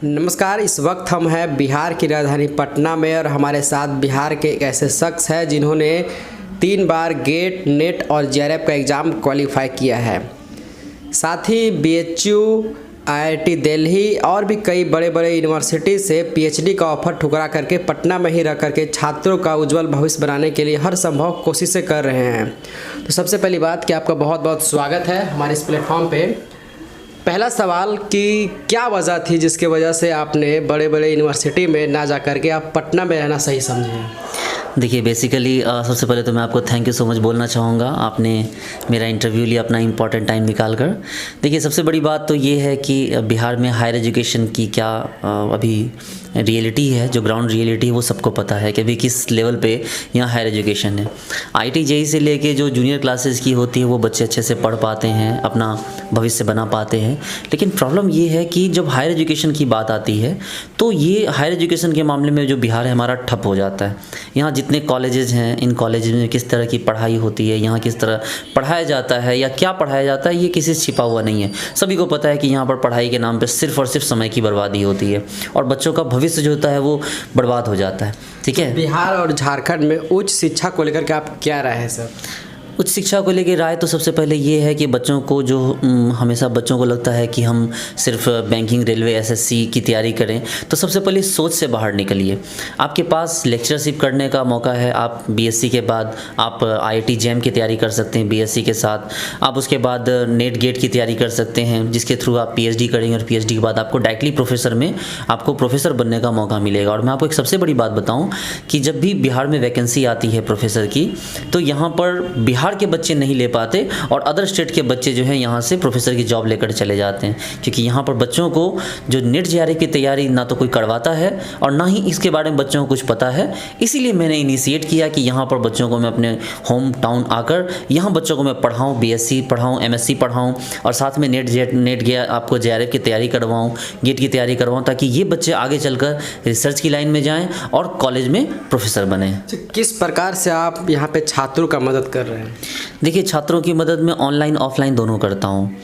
नमस्कार। इस वक्त हम हैं बिहार की राजधानी पटना में और हमारे साथ बिहार के एक ऐसे शख्स हैं जिन्होंने 3 बार गेट, नेट और जेआरएफ का एग्ज़ाम क्वालिफाई किया है। साथ ही बीएचयू, आईआईटी दिल्ली और भी कई बड़े बड़े यूनिवर्सिटी से पीएचडी का ऑफर ठुकरा करके पटना में ही रह करके छात्रों का उज्जवल भविष्य बनाने के लिए हर संभव कोशिशें कर रहे हैं। तो सबसे पहली बात कि आपका बहुत बहुत स्वागत है हमारे इस प्लेटफॉर्म पे। पहला सवाल कि क्या वजह थी जिसके वजह से आपने बड़े बड़े यूनिवर्सिटी में ना जा करके आप पटना में रहना सही समझे? देखिए बेसिकली सबसे पहले तो मैं आपको थैंक यू सो मच बोलना चाहूँगा। आपने मेरा इंटरव्यू लिया अपना इम्पॉर्टेंट टाइम निकाल कर। देखिए सबसे बड़ी बात तो ये है कि बिहार में हायर एजुकेशन की क्या अभी रियलिटी है, जो ग्राउंड रियलिटी है वो सबको पता है कि अभी किस लेवल पे यहाँ हायर एजुकेशन है। आईटी जेई से लेके जो जूनियर क्लासेस की होती है वो बच्चे अच्छे से पढ़ पाते हैं, अपना भविष्य बना पाते हैं। लेकिन प्रॉब्लम ये है कि जब हायर एजुकेशन की बात आती है तो ये हायर एजुकेशन के मामले में जो बिहार है हमारा ठप हो जाता है। यहाँ जितने कॉलेजेस हैं, इन कॉलेजेस में किस तरह की पढ़ाई होती है, यहाँ किस तरह पढ़ाया जाता है या क्या पढ़ाया जाता है, ये किसी से छिपा हुआ नहीं है। सभी को पता है कि यहाँ पर पढ़ाई के नाम पर सिर्फ और सिर्फ समय की बर्बादी होती है और बच्चों का भविष्य जो होता है वो बर्बाद हो जाता है। ठीक है, बिहार और झारखंड में उच्च शिक्षा को लेकर के आप क्या राय है सर? उच्च शिक्षा को लेकर राय तो सबसे पहले ये है कि बच्चों को जो हमेशा बच्चों को लगता है कि हम सिर्फ बैंकिंग, रेलवे, एसएससी की तैयारी करें, तो सबसे पहले सोच से बाहर निकलिए। आपके पास लेक्चरशिप करने का मौका है। आप बीएससी के बाद आप आईआईटी जेम की तैयारी कर सकते हैं बीएससी के साथ। आप उसके बाद नेट गेट की तैयारी कर सकते हैं जिसके थ्रू आप पीएचडी करेंगे और पीएचडी के बाद आपको डायरेक्टली प्रोफेसर में आपको प्रोफेसर बनने का मौका मिलेगा। और मैं आपको एक सबसे बड़ी बात बताऊँ कि जब भी बिहार में वैकेंसी आती है प्रोफेसर की, तो यहाँ पर बिहार के बच्चे नहीं ले पाते और अदर स्टेट के बच्चे जो हैं यहाँ से प्रोफेसर की जॉब लेकर चले जाते हैं, क्योंकि यहाँ पर बच्चों को जो नेट जेआरएफ की तैयारी ना तो कोई करवाता है और ना ही इसके बारे में बच्चों को कुछ पता है। इसीलिए मैंने इनिशिएट किया कि यहाँ पर बच्चों को मैं अपने होम टाउन आकर यहाँ बच्चों को मैं पढ़ाऊँ, बीएससी पढ़ाऊँ, एमएससी पढ़ाऊँ और साथ में नेट आपको जेआरएफ की तैयारी करवाऊँ, गेट की तैयारी करवाऊँ, ताकि ये बच्चे आगे चलकर रिसर्च की लाइन में जाएँ और कॉलेज में प्रोफेसर बने। किस प्रकार से आप यहाँ पे छात्रों का मदद कर रहे हैं? देखिए छात्रों की मदद में ऑनलाइन ऑफलाइन दोनों करता हूँ।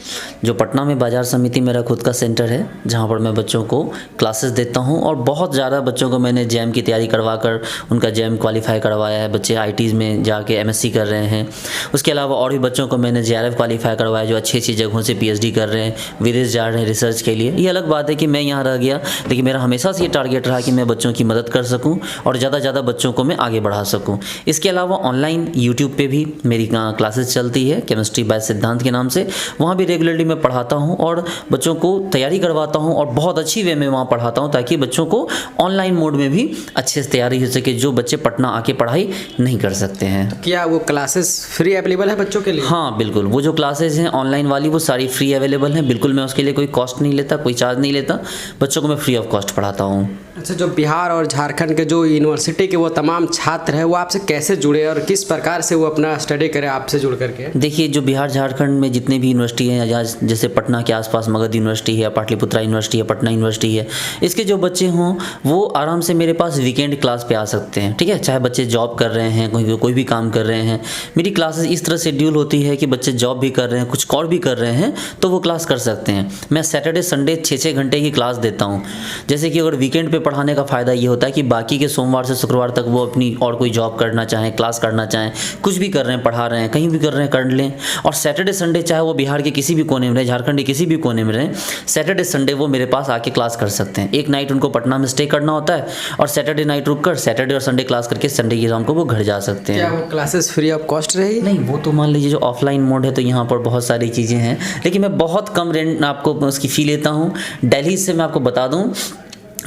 जो पटना में बाजार समिति मेरा खुद का सेंटर है जहाँ पर मैं बच्चों को क्लासेस देता हूँ और बहुत ज़्यादा बच्चों को मैंने जेम की तैयारी करवाकर उनका जेम क्वालिफाई करवाया है। बच्चे आईटीज़ में जाके एमएससी कर रहे हैं। उसके अलावा और भी बच्चों को मैंने जेआरएफ क्वालिफाई करवाया जो अच्छी अच्छी जगहों से पीएचडी कर रहे हैं, विदेश जा रहे हैं रिसर्च के लिए। ये अलग बात है कि मैं यहाँ रह गया, लेकिन मेरा हमेशा से ये टारगेट रहा कि मैं बच्चों की मदद कर सकूँ और ज़्यादा से ज़्यादा बच्चों को मैं आगे बढ़ा सकूँ। इसके अलावा ऑनलाइन यूट्यूब पर भी मेरी क्लासेस चलती है केमिस्ट्री बाय सिद्धांत के नाम से। वहाँ भी रेगुलरली मैं पढ़ाता हूँ और बच्चों को तैयारी करवाता हूँ और बहुत अच्छी वे में वहाँ पढ़ाता हूँ ताकि बच्चों को ऑनलाइन मोड में भी अच्छे से तैयारी हो सके जो बच्चे पटना आके पढ़ाई नहीं कर सकते हैं। तो क्या वो क्लासेस फ्री अवेलेबल है बच्चों के लिए? हाँ बिल्कुल, वो जो क्लासेज हैं ऑनलाइन वाली वो सारी फ्री अवेलेबल हैं। बिल्कुल, मैं उसके लिए कोई कॉस्ट नहीं लेता, कोई चार्ज नहीं लेता। बच्चों को मैं फ्री ऑफ कॉस्ट पढ़ाता हूँ। अच्छा, जो बिहार और झारखंड के जो यूनिवर्सिटी के वो तमाम छात्र हैं वो आपसे कैसे जुड़े और किस प्रकार से वो अपना स्टडी करें आपसे जुड़ करके? देखिए जो बिहार झारखंड में जितने भी यूनिवर्सिटी हैं, या जैसे पटना के आसपास मगध यूनिवर्सिटी है, पाटलिपुत्रा यूनिवर्सिटी है, पटना यूनिवर्सिटी है, इसके जो बच्चे हों वो आराम से मेरे पास वीकेंड क्लास पे आ सकते हैं। ठीक है, चाहे बच्चे जॉब कर रहे हैं, कोई भी काम कर रहे हैं, मेरी क्लासेस इस तरह शेड्यूल होती है कि बच्चे जॉब भी कर रहे हैं, कुछ और भी कर रहे हैं तो वो क्लास कर सकते हैं। मैं सैटरडे संडे 6-6 घंटे की क्लास देता हूँ। जैसे कि अगर वीकेंड पे पढ़ाने का फ़ायदा ये होता है कि बाकी के सोमवार से शुक्रवार तक वो अपनी और कोई जॉब करना चाहें, क्लास करना चाहें, कुछ भी कर रहे हैं, पढ़ा रहे हैं, कहीं भी कर रहे हैं, कर लें। और सैटरडे संडे चाहे वो बिहार के किसी भी कोने में रहे, झारखंड के किसी भी कोने में रहे, सैटरडे संडे वो मेरे पास आके क्लास कर सकते हैं। एक नाइट उनको पटना में स्टे करना होता है और सैटरडे नाइट रुक कर सैटरडे और संडे क्लास करके संडे की शाम को वो घर जा सकते हैं। क्या वो क्लासेस फ्री ऑफ कॉस्ट रहेगी? नहीं, वो तो मान लीजिए जो ऑफलाइन मोड है तो यहाँ पर बहुत सारी चीज़ें हैं, लेकिन मैं बहुत कम रेंट आपको उसकी फ़ी लेता हूँ। दिल्ली से मैं आपको बता दूँ,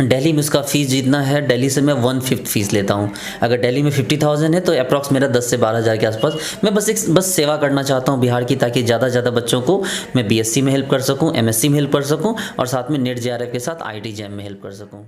दिल्ली में उसका फ़ीस जितना है, दिल्ली से मैं 1/5 फीस लेता हूँ। अगर दिल्ली में 50,000 है तो अप्रॉक्स मेरा 10 से 12,000 के आसपास। मैं बस सेवा करना चाहता हूँ बिहार की, ताकि ज़्यादा से ज़्यादा बच्चों को मैं बीएससी में हेल्प कर सकूँ, एमएससी में हेल्प कर सकूँ और साथ में नेट जेआरएफ के साथ आईआईटी जेम में हेल्प कर सकूँ।